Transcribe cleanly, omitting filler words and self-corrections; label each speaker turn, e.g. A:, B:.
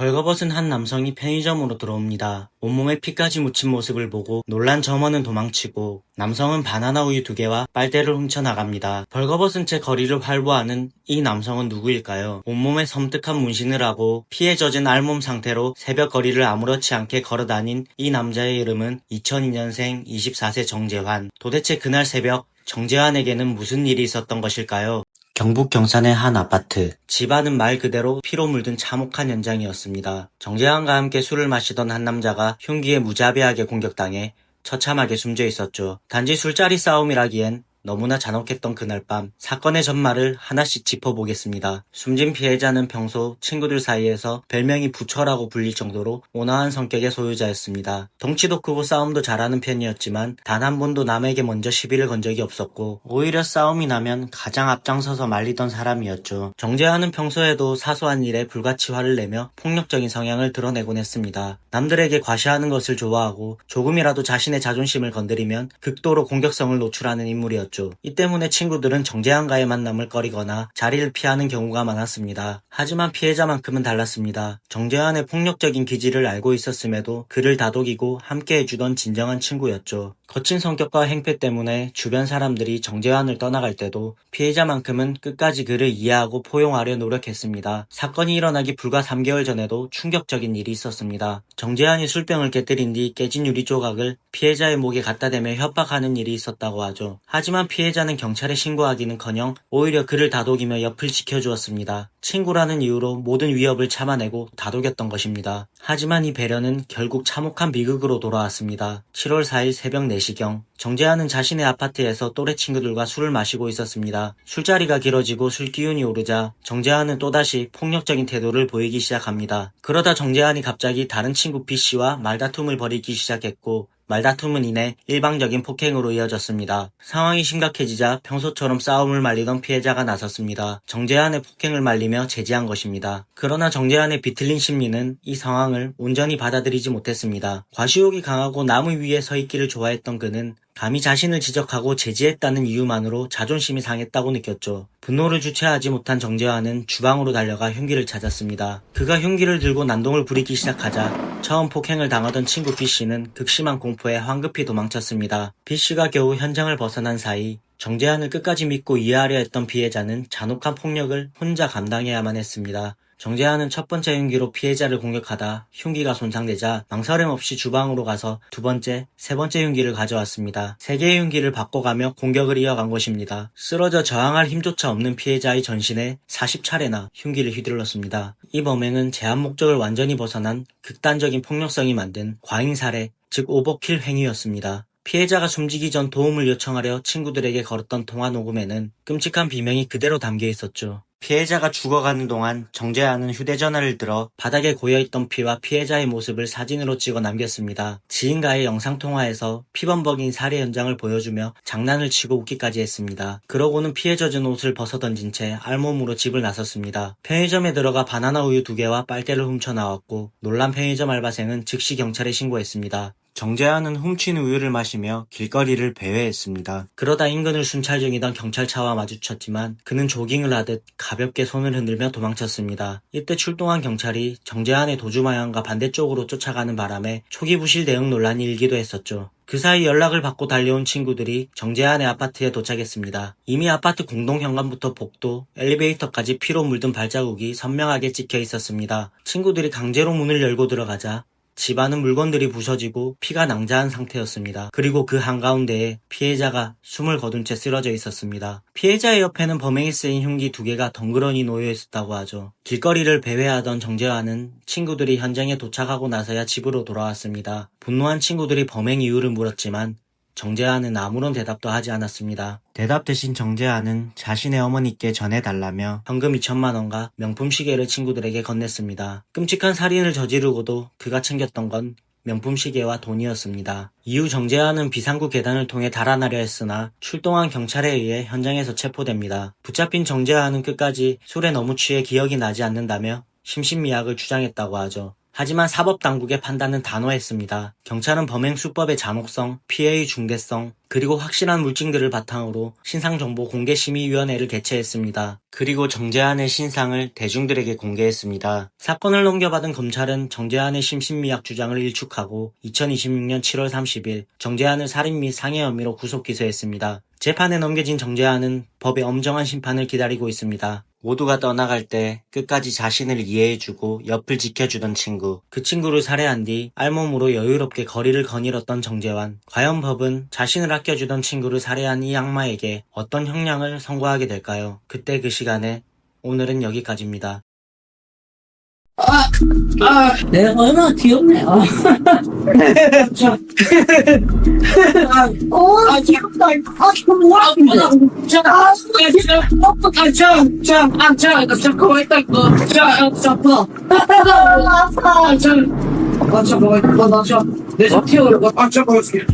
A: 벌거벗은 한 남성이 편의점으로 들어옵니다. 온몸에 피까지 묻힌 모습을 보고 놀란 점원은 도망치고 남성은 바나나 우유 2개와 빨대를 훔쳐나갑니다. 벌거벗은 채 거리를 활보하는 이 남성은 누구일까요? 온몸에 섬뜩한 문신을 하고 피에 젖은 알몸 상태로 새벽 거리를 아무렇지 않게 걸어다닌 이 남자의 이름은 2002년생 24세 정재환. 도대체 그날 새벽 정재환에게는 무슨 일이 있었던 것일까요? 경북 경산의 한 아파트. 집안은 말 그대로 피로 물든 참혹한 현장이었습니다. 정재환과 함께 술을 마시던 한 남자가 흉기에 무자비하게 공격당해 처참하게 숨져 있었죠. 단지 술자리 싸움이라기엔 너무나 잔혹했던 그날 밤, 사건의 전말을 하나씩 짚어보겠습니다. 숨진 피해자는 평소 친구들 사이에서 별명이 부처라고 불릴 정도로 온화한 성격의 소유자였습니다. 덩치도 크고 싸움도 잘하는 편이었지만 단 한 번도 남에게 먼저 시비를 건 적이 없었고 오히려 싸움이 나면 가장 앞장서서 말리던 사람이었죠. 정재환은 평소에도 사소한 일에 불같이 화를 내며 폭력적인 성향을 드러내곤 했습니다. 남들에게 과시하는 것을 좋아하고 조금이라도 자신의 자존심을 건드리면 극도로 공격성을 노출하는 인물이었죠. 이 때문에 친구들은 정재환과의 만남을 꺼리거나 자리를 피하는 경우가 많았습니다. 하지만 피해자만큼은 달랐습니다. 정재환의 폭력적인 기질을 알고 있었음에도 그를 다독이고 함께해주던 진정한 친구였죠. 거친 성격과 행패 때문에 주변 사람들이 정재환을 떠나갈 때도 피해자만큼은 끝까지 그를 이해하고 포용하려 노력했습니다. 사건이 일어나기 불과 3개월 전에도 충격적인 일이 있었습니다. 정재환이 술병을 깨뜨린 뒤 깨진 유리 조각을 피해자의 목에 갖다 대며 협박하는 일이 있었다고 하죠. 하지만 피해자는 경찰에 신고하기는커녕 오히려 그를 다독이며 옆을 지켜주었습니다. 친구라는 이유로 모든 위협을 참아내고 다독였던 것입니다. 하지만 이 배려는 결국 참혹한 비극으로 돌아왔습니다. 7월 4일 새벽 4시경 정재환은 자신의 아파트에서 또래 친구들과 술을 마시고 있었습니다. 술자리가 길어지고 술 기운이 오르자 정재환은 또다시 폭력적인 태도를 보이기 시작합니다. 그러다 정재환이 갑자기 다른 친구 B씨와 말다툼을 벌이기 시작했고 말다툼은 이내 일방적인 폭행으로 이어졌습니다. 상황이 심각해지자 평소처럼 싸움을 말리던 피해자가 나섰습니다. 정재환의 폭행을 말리며 제지한 것입니다. 그러나 정재환의 비틀린 심리는 이 상황을 온전히 받아들이지 못했습니다. 과시욕이 강하고 나무 위에 서 있기를 좋아했던 그는 감히 자신을 지적하고 제지했다는 이유만으로 자존심이 상했다고 느꼈죠. 분노를 주체하지 못한 정재환은 주방으로 달려가 흉기를 찾았습니다. 그가 흉기를 들고 난동을 부리기 시작하자 처음 폭행을 당하던 친구 B씨는 극심한 공포에 황급히 도망쳤습니다. B씨가 겨우 현장을 벗어난 사이 정재환을 끝까지 믿고 이해하려 했던 피해자는 잔혹한 폭력을 혼자 감당해야만 했습니다. 정재환은 첫 번째 흉기로 피해자를 공격하다 흉기가 손상되자 망설임 없이 주방으로 가서 두 번째, 세 번째 흉기를 가져왔습니다. 3개의 흉기를 바꿔가며 공격을 이어간 것입니다. 쓰러져 저항할 힘조차 없는 피해자의 전신에 40차례나 흉기를 휘둘렀습니다. 이 범행은 제한 목적을 완전히 벗어난 극단적인 폭력성이 만든 과잉살해, 즉 오버킬 행위였습니다. 피해자가 숨지기 전 도움을 요청하려 친구들에게 걸었던 통화 녹음에는 끔찍한 비명이 그대로 담겨 있었죠. 피해자가 죽어가는 동안 정재환은 휴대전화를 들어 바닥에 고여있던 피와 피해자의 모습을 사진으로 찍어 남겼습니다. 지인과의 영상통화에서 피범벅인 살해 현장을 보여주며 장난을 치고 웃기까지 했습니다. 그러고는 피해 젖은 옷을 벗어던진 채 알몸으로 집을 나섰습니다. 편의점에 들어가 바나나 우유 2개와 빨대를 훔쳐나왔고 놀란 편의점 알바생은 즉시 경찰에 신고했습니다. 정재환은 훔친 우유를 마시며 길거리를 배회했습니다. 그러다 인근을 순찰 중이던 경찰차와 마주쳤지만 그는 조깅을 하듯 가볍게 손을 흔들며 도망쳤습니다. 이때 출동한 경찰이 정재환의 도주 방향과 반대쪽으로 쫓아가는 바람에 초기 부실 대응 논란이 일기도 했었죠. 그 사이 연락을 받고 달려온 친구들이 정재환의 아파트에 도착했습니다. 이미 아파트 공동 현관부터 복도, 엘리베이터까지 피로 물든 발자국이 선명하게 찍혀 있었습니다. 친구들이 강제로 문을 열고 들어가자 집안은 물건들이 부서지고 피가 낭자한 상태였습니다. 그리고 그 한가운데에 피해자가 숨을 거둔 채 쓰러져 있었습니다. 피해자의 옆에는 범행에 쓰인 흉기 2개가 덩그러니 놓여 있었다고 하죠. 길거리를 배회하던 정재환은 친구들이 현장에 도착하고 나서야 집으로 돌아왔습니다. 분노한 친구들이 범행 이유를 물었지만 정재환은 아무런 대답도 하지 않았습니다. 대답 대신 정재환은 자신의 어머니께 전해달라며 현금 2천만 원과 명품 시계를 친구들에게 건넸습니다. 끔찍한 살인을 저지르고도 그가 챙겼던 건 명품 시계와 돈이었습니다. 이후 정재환은 비상구 계단을 통해 달아나려 했으나 출동한 경찰에 의해 현장에서 체포됩니다. 붙잡힌 정재환은 끝까지 술에 너무 취해 기억이 나지 않는다며 심신미약을 주장했다고 하죠. 하지만 사법당국의 판단은 단호했습니다. 경찰은 범행 수법의 잔혹성, 피해의 중대성, 그리고 확실한 물증들을 바탕으로 신상정보공개심의위원회를 개최했습니다. 그리고 정재환의 신상을 대중들에게 공개했습니다. 사건을 넘겨받은 검찰은 정재환의 심신미약 주장을 일축하고 2026년 7월 30일 정재환을 살인 및 상해 혐의로 구속 기소했습니다. 재판에 넘겨진 정재환은 법의 엄정한 심판을 기다리고 있습니다. 모두가 떠나갈 때 끝까지 자신을 이해해주고 옆을 지켜주던 친구. 그 친구를 살해한 뒤 알몸으로 여유롭게 거리를 거닐었던 정재환. 과연 법은 자신을 아껴주던 친구를 살해한 이 악마에게 어떤 형량을 선고하게 될까요? 그때 그 시간에 오늘은 여기까지입니다.
B: 내가 얼마나 귀엽네. 귀엽다.
C: 내가 튀어오려고 앉아보였게.